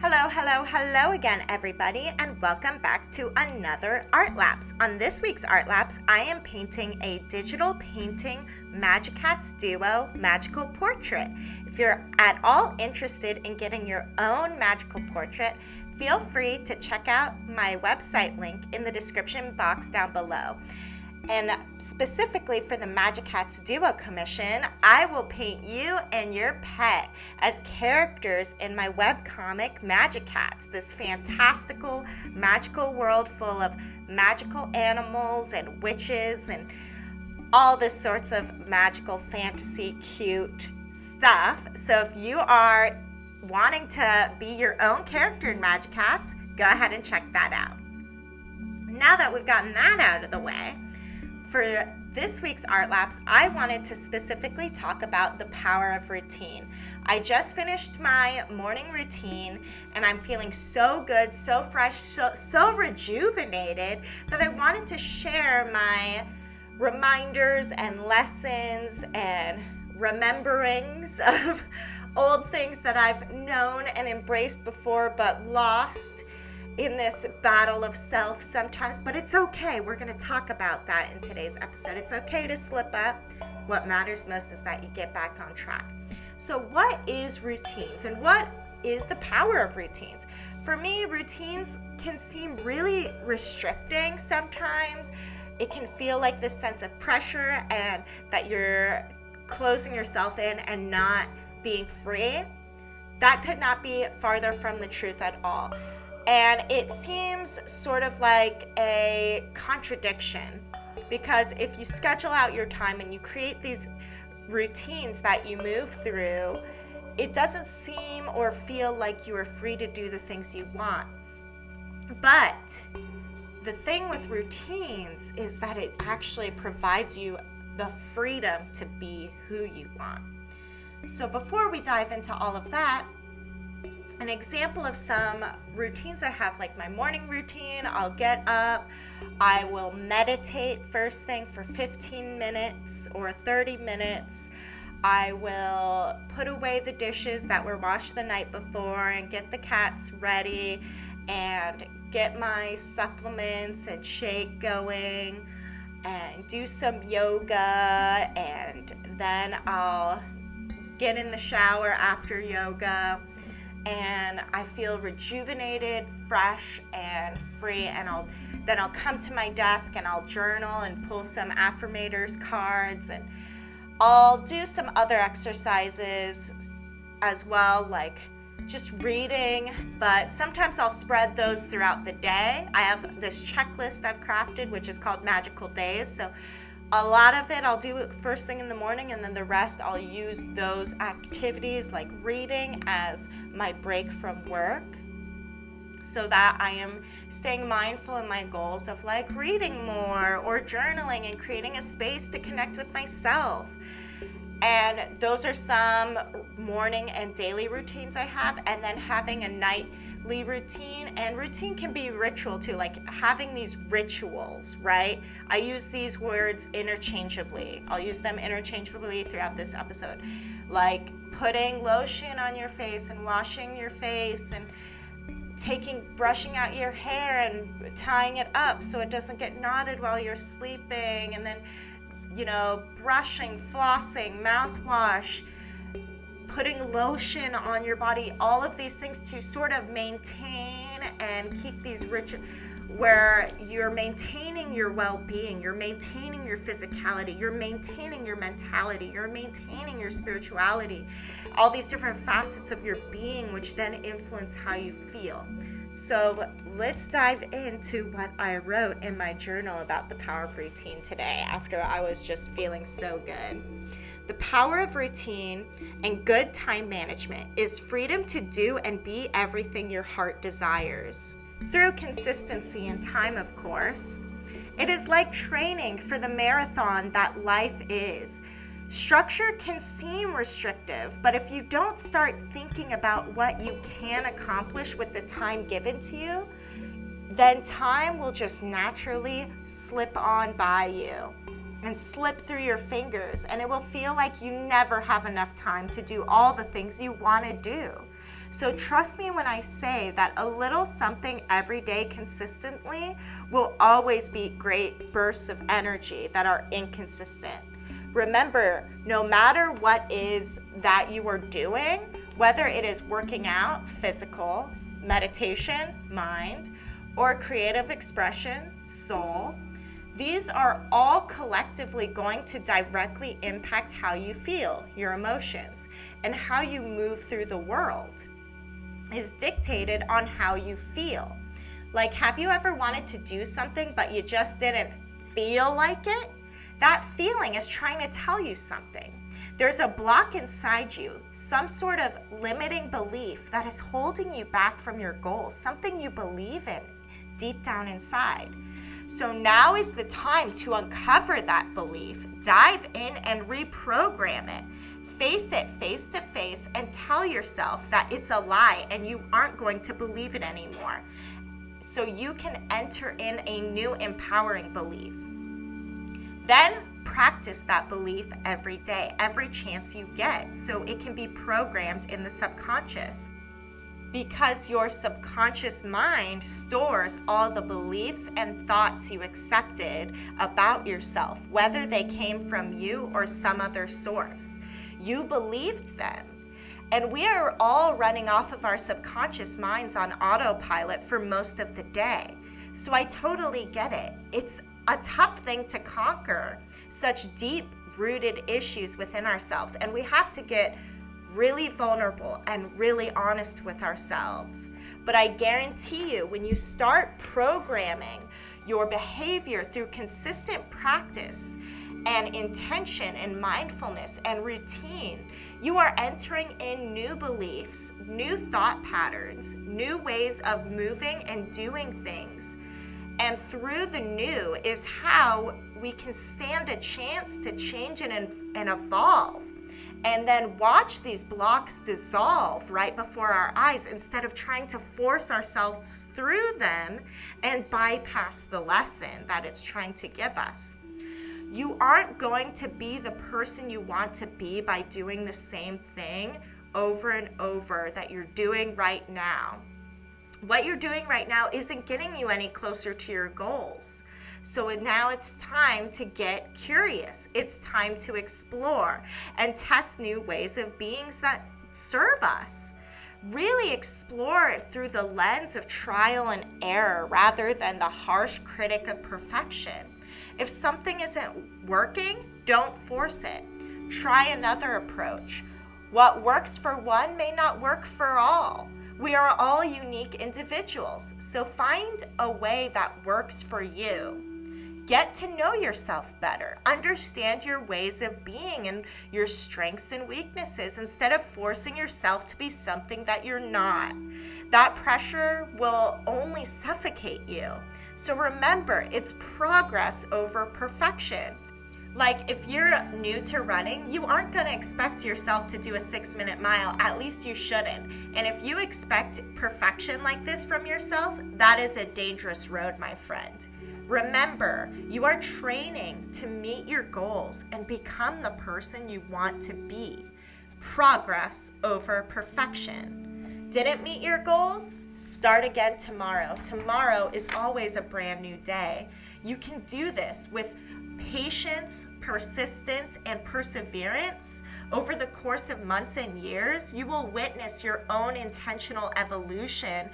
Hello again, everybody, and welcome back to another Artlapse. On this week's Artlapse, I am painting a digital painting Magikats duo magical portrait. If you're at all interested in getting your own magical portrait, feel free to check out my website link in the description box down below. And specifically for the Magikats duo commission, I will paint you and your pet as characters in my webcomic Magikats, this fantastical magical world full of magical animals and witches and all this sorts of magical fantasy cute stuff. So if you are wanting to be your own character in Magikats, go ahead and check that out. Now that we've gotten that out of the way, for this week's Artlapse, I wanted to specifically talk about the power of routine. I just finished my morning routine and I'm feeling so good, so fresh, so rejuvenated that I wanted to share my reminders and lessons and rememberings of old things that I've known and embraced before but lost in this battle of self sometimes, but it's okay. We're going to talk about that in today's episode. It's okay to slip up. What matters most is that you get back on track. So what is routines and what is the power of routines? For me, routines can seem really restricting sometimes. It can feel like this sense of pressure and that you're closing yourself in and not being free. That could not be farther from the truth at all. And it seems sort of like a contradiction because if you schedule out your time and you create these routines that you move through, it doesn't seem or feel like you are free to do the things you want. But the thing with routines is that it actually provides you the freedom to be who you want. So before we dive into all of that, an example of some routines I have, like my morning routine, I'll get up, I will meditate first thing for 15 minutes or 30 minutes. I will put away the dishes that were washed the night before and get the cats ready and get my supplements and shake going and do some yoga, and then I'll get in the shower after yoga. And I feel rejuvenated, fresh, and free. And then I'll come to my desk and I'll journal and pull some affirmators cards, and I'll do some other exercises as well, like just reading. But sometimes I'll spread those throughout the day. I have this checklist I've crafted, which is called Magical Days. So a lot of it I'll do first thing in the morning, and then the rest I'll use those activities like reading as my break from work, so that I am staying mindful in my goals of like reading more or journaling and creating a space to connect with myself. And those are some morning and daily routines I have, and then having a nightly routine. And routine can be ritual too, like having these rituals, right? I use these words interchangeably. I'll use them interchangeably throughout this episode, like putting lotion on your face and washing your face and brushing out your hair and tying it up so it doesn't get knotted while you're sleeping, and then brushing, flossing, mouthwash, putting lotion on your body, all of these things to sort of maintain and keep these rituals where you're maintaining your well-being, you're maintaining your physicality, you're maintaining your mentality, you're maintaining your spirituality, all these different facets of your being, which then influence how you feel. So let's dive into what I wrote in my journal about the power of routine today after I was just feeling so good. The power of routine and good time management is freedom to do and be everything your heart desires. Through consistency and time, of course. It is like training for the marathon that life is. Structure can seem restrictive, but if you don't start thinking about what you can accomplish with the time given to you, then time will just naturally slip on by you. and slip through your fingers, and it will feel like you never have enough time to do all the things you want to do. So trust me when I say that a little something every day consistently will always be great bursts of energy that are inconsistent. Remember, no matter what is that you are doing, whether it is working out, physical, meditation, mind, or creative expression, soul, these are all collectively going to directly impact how you feel, your emotions, and how you move through the world is dictated on how you feel. Like, have you ever wanted to do something but you just didn't feel like it? That feeling is trying to tell you something. There's a block inside you, some sort of limiting belief that is holding you back from your goals, something you believe in deep down inside. So now is the time to uncover that belief, dive in and reprogram it. Face it face to face and tell yourself that it's a lie and you aren't going to believe it anymore. So you can enter in a new empowering belief. Then practice that belief every day, every chance you get, so it can be programmed in the subconscious. Because your subconscious mind stores all the beliefs and thoughts you accepted about yourself, whether they came from you or some other source. You believed them. And we are all running off of our subconscious minds on autopilot for most of the day. So I totally get it. It's a tough thing to conquer, such deep-rooted issues within ourselves. And we have to get really vulnerable and really honest with ourselves. But I guarantee you, when you start programming your behavior through consistent practice and intention and mindfulness and routine, you are entering in new beliefs, new thought patterns, new ways of moving and doing things. And through the new is how we can stand a chance to change and evolve. And then watch these blocks dissolve right before our eyes instead of trying to force ourselves through them and bypass the lesson that it's trying to give us. You aren't going to be the person you want to be by doing the same thing over and over that you're doing right now. What you're doing right now isn't getting you any closer to your goals. So now it's time to get curious. It's time to explore and test new ways of beings that serve us. Really explore it through the lens of trial and error rather than the harsh critic of perfection. If something isn't working, don't force it. Try another approach. What works for one may not work for all. We are all unique individuals, so find a way that works for you. Get to know yourself better. Understand your ways of being and your strengths and weaknesses instead of forcing yourself to be something that you're not. That pressure will only suffocate you. So remember, it's progress over perfection. Like, if you're new to running, you aren't going to expect yourself to do a 6-minute mile. At least you shouldn't. And if you expect perfection like this from yourself, that is a dangerous road, my friend. Remember, you are training to meet your goals and become the person you want to be. Progress over perfection. Didn't meet your goals? Start again tomorrow. Tomorrow is always a brand new day. You can do this with patience, persistence, and perseverance. Over the course of months and years, you will witness your own intentional evolution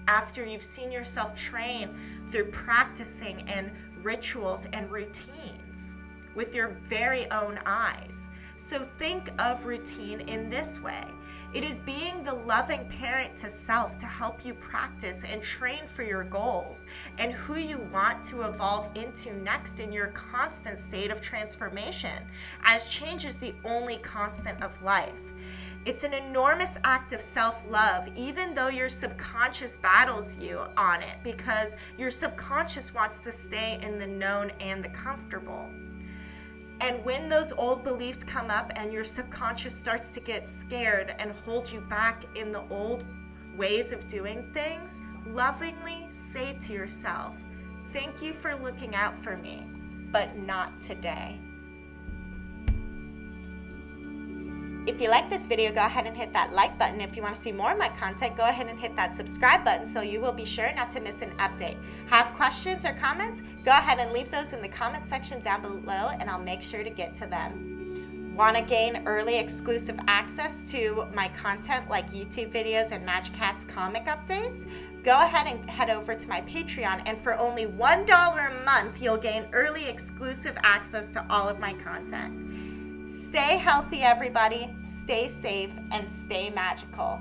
after you've seen yourself train through practicing and rituals and routines with your very own eyes. So think of routine in this way. It is being the loving parent to self to help you practice and train for your goals and who you want to evolve into next in your constant state of transformation, as change is the only constant of life. It's an enormous act of self-love, even though your subconscious battles you on it, because your subconscious wants to stay in the known and the comfortable. And when those old beliefs come up and your subconscious starts to get scared and hold you back in the old ways of doing things, lovingly say to yourself, "Thank you for looking out for me. but not today. If you like this video, go ahead and hit that like button. If you want to see more of my content, go ahead and hit that subscribe button so you will be sure not to miss an update. Have questions or comments? Go ahead and leave those in the comment section down below and I'll make sure to get to them. Want to gain early exclusive access to my content like YouTube videos and Magikats comic updates? Go ahead and head over to my Patreon, and for only $1 a month, you'll gain early exclusive access to all of my content. Stay healthy, everybody. Stay safe and stay magical.